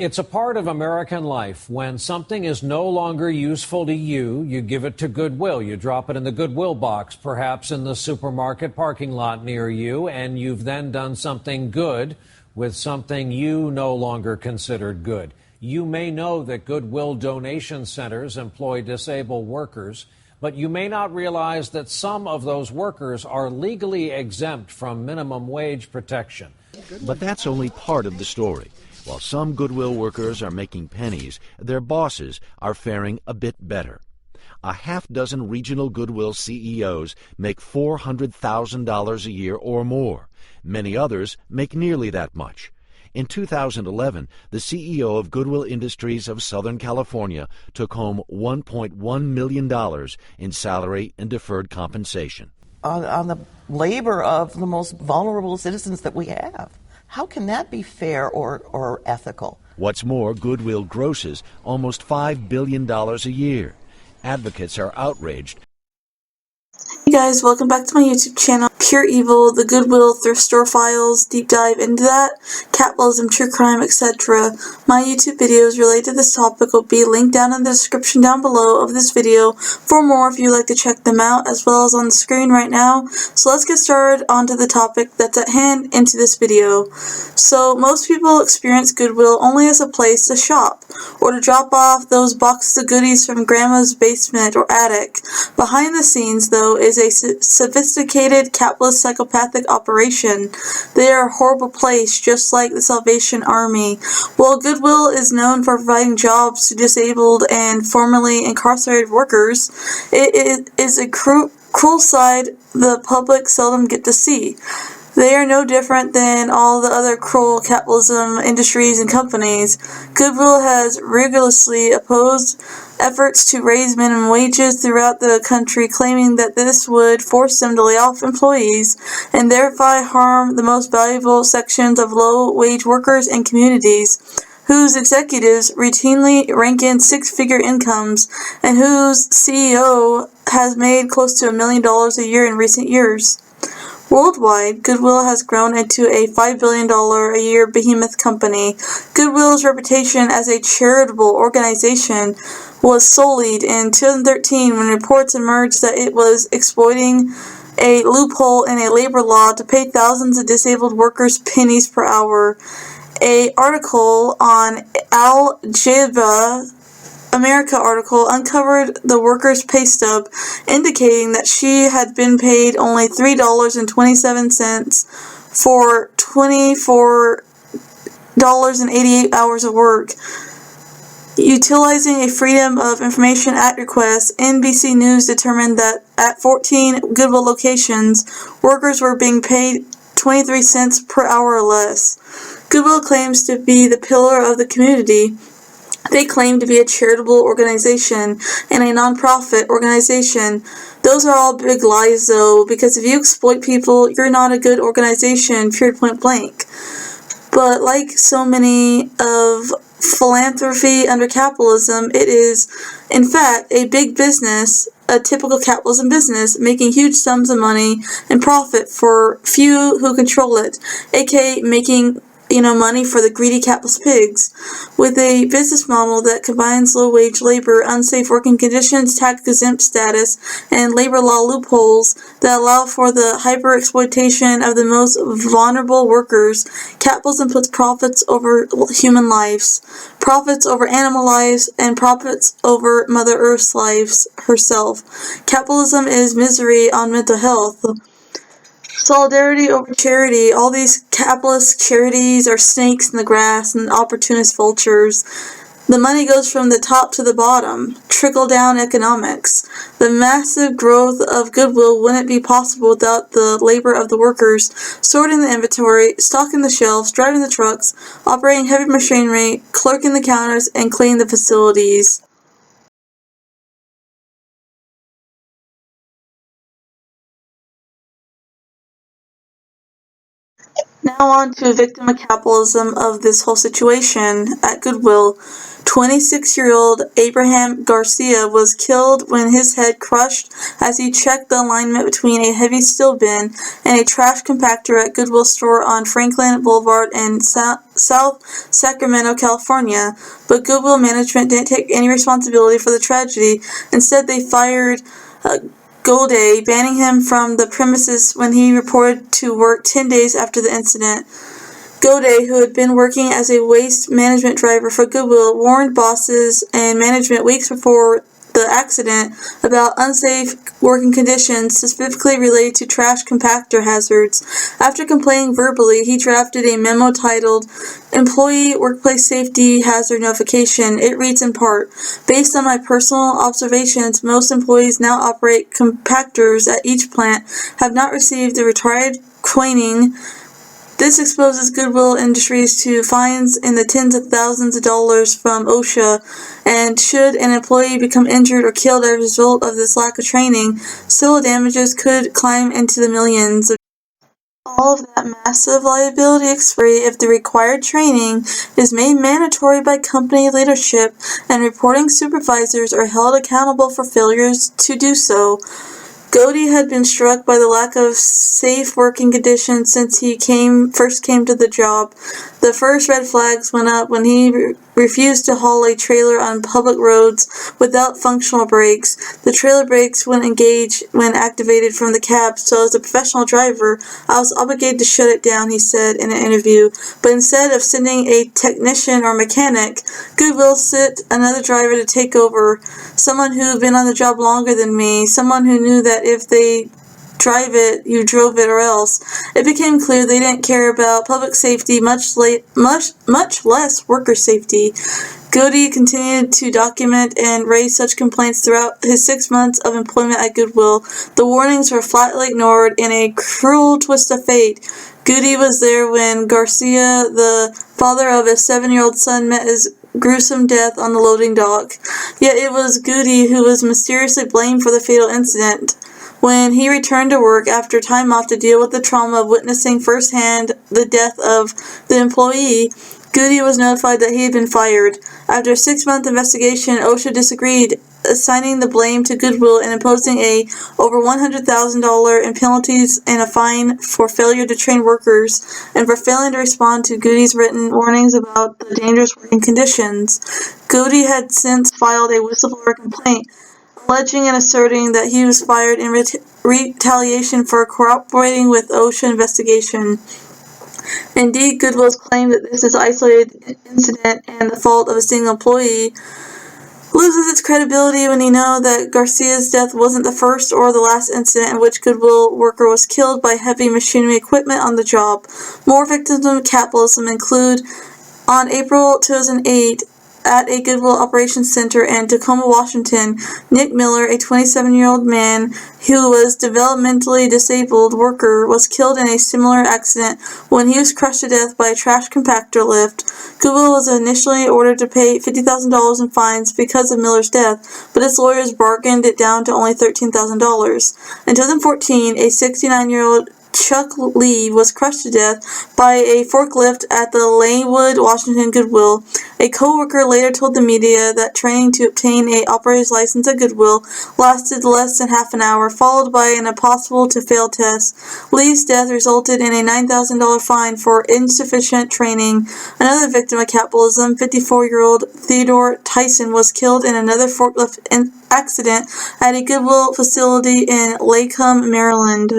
It's a part of American life. When something is no longer useful to you, you give it to Goodwill. You drop it in the Goodwill box, perhaps in the supermarket parking lot near you, and you've then done something good with something you no longer considered good. You may know that Goodwill donation centers employ disabled workers, but you may not realize that some of those workers are legally exempt from minimum wage protection. But that's only part of the story. While some Goodwill workers are making pennies, their bosses are faring a bit better. A half-dozen regional Goodwill CEOs make $400,000 a year or more. Many others make nearly that much. In 2011, the CEO of Goodwill Industries of Southern California took home $1.1 million in salary and deferred compensation. On the labor of the most vulnerable citizens that we have. How can that be fair or ethical? What's more, Goodwill grosses almost $5 billion a year. Advocates are outraged. Hey guys, welcome back to my YouTube channel. Pure Evil, the GoodWill Thrift Store files, deep dive into that, capitalism, true crime, etc. My YouTube videos related to this topic will be linked down in the description down below of this video for more if you'd like to check them out, as well as on the screen right now. So let's get started onto the topic that's at hand into this video. So most people experience Goodwill only as a place to shop, or to drop off those boxes of goodies from grandma's basement or attic. Behind the scenes, though, is a sophisticated capitalist psychopathic operation. They are a horrible place, just like the Salvation Army. While Goodwill is known for providing jobs to disabled and formerly incarcerated workers, it is a cruel side the public seldom get to see. They are no different than all the other cruel capitalism industries and companies. Goodwill has rigorously opposed efforts to raise minimum wages throughout the country, claiming that this would force them to lay off employees and thereby harm the most valuable sections of low-wage workers and communities, whose executives routinely rank in six-figure incomes and whose CEO has made close to $1 million a year in recent years. Worldwide, Goodwill has grown into a $5 billion a year behemoth company. Goodwill's reputation as a charitable organization was sullied in 2013 when reports emerged that it was exploiting a loophole in a labor law to pay thousands of disabled workers pennies per hour. An article on Jazeera America article uncovered the worker's paystub, indicating that she had been paid only $3.27 for 24.88 hours of work. Utilizing a Freedom of Information Act request, NBC News determined that at 14 Goodwill locations, workers were being paid 23 cents per hour or less. Goodwill claims to be the pillar of the community. They claim to be a charitable organization and a non-profit organization. Those are all big lies, though, because if you exploit people, you're not a good organization, period, point blank. But like so many of philanthropy under capitalism, it is, in fact, a big business, a typical capitalism business, making huge sums of money and profit for few who control it, aka making money for the greedy capitalist pigs. With a business model that combines low-wage labor, unsafe working conditions, tax-exempt status, and labor law loopholes that allow for the hyper-exploitation of the most vulnerable workers, capitalism puts profits over human lives, profits over animal lives, and profits over Mother Earth's lives herself. Capitalism is misery on mental health. Solidarity over charity. All these capitalist charities are snakes in the grass and opportunist vultures. The money goes from the top to the bottom. Trickle-down economics. The massive growth of Goodwill wouldn't be possible without the labor of the workers, sorting the inventory, stocking the shelves, driving the trucks, operating heavy machinery, clerking the counters, and cleaning the facilities. Now on to a victim of capitalism of this whole situation. At Goodwill, 26-year-old Abraham Garcia was killed when his head crushed as he checked the alignment between a heavy steel bin and a trash compactor at Goodwill store on Franklin Boulevard in South Sacramento, California. But Goodwill management didn't take any responsibility for the tragedy. Instead, they fired Goldie, banning him from the premises when he reported to work 10 days after the incident. Goldie, who had been working as a waste management driver for Goodwill, warned bosses and management weeks before the accident about unsafe working conditions, specifically related to trash compactor hazards. After complaining verbally, he drafted a memo titled Employee Workplace Safety Hazard Notification. It reads in part, "Based on my personal observations, most employees now operate compactors at each plant have not received the required training. This exposes Goodwill Industries to fines in the tens of thousands of dollars from OSHA, and should an employee become injured or killed as a result of this lack of training, civil damages could climb into the millions." All of that massive liability expiry if the required training is made mandatory by company leadership and reporting supervisors are held accountable for failures to do so. Goldie had been struck by the lack of safe working conditions since he first came to the job. The first red flags went up when he refused to haul a trailer on public roads without functional brakes. The trailer brakes wouldn't engage when activated from the cab, so as a professional driver, I was obligated to shut it down, he said in an interview. But instead of sending a technician or mechanic, Goodwill sent another driver to take over, someone who had been on the job longer than me, someone who knew that if they drive it, you drove it or else. It became clear they didn't care about public safety, much less worker safety. Goldie continued to document and raise such complaints throughout his 6 months of employment at Goodwill. The warnings were flatly ignored in a cruel twist of fate. Goldie was there when Garcia, the father of a 7-year-old son, met his gruesome death on the loading dock. Yet it was Goldie who was mysteriously blamed for the fatal incident. When he returned to work after time off to deal with the trauma of witnessing firsthand the death of the employee, Goodie was notified that he had been fired. After a 6-month investigation, OSHA disagreed, assigning the blame to Goodwill and imposing a over $100,000 in penalties and a fine for failure to train workers and for failing to respond to Goodie's written warnings about the dangerous working conditions. Goodie had since filed a whistleblower complaint, alleging and asserting that he was fired in retaliation for cooperating with OSHA investigation. Indeed, Goodwill's claim that this is an isolated incident and the fault of a single employee loses its credibility when you know that Garcia's death wasn't the first or the last incident in which Goodwill worker was killed by heavy machinery equipment on the job. More victims of capitalism include, on April 2008, at a Goodwill Operations Center in Tacoma, Washington, Nick Miller, a 27-year-old man who was developmentally disabled worker, was killed in a similar accident when he was crushed to death by a trash compactor lift. Goodwill was initially ordered to pay $50,000 in fines because of Miller's death, but its lawyers bargained it down to only $13,000. In 2014, a 69-year-old Chuck Lee was crushed to death by a forklift at the Lanewood, Washington Goodwill. A co-worker later told the media that training to obtain an operator's license at Goodwill lasted less than half an hour, followed by an impossible-to-fail test. Lee's death resulted in a $9,000 fine for insufficient training. Another victim of capitalism, 54-year-old Theodore Tyson, was killed in another forklift accident at a Goodwill facility in Lakeham, Maryland.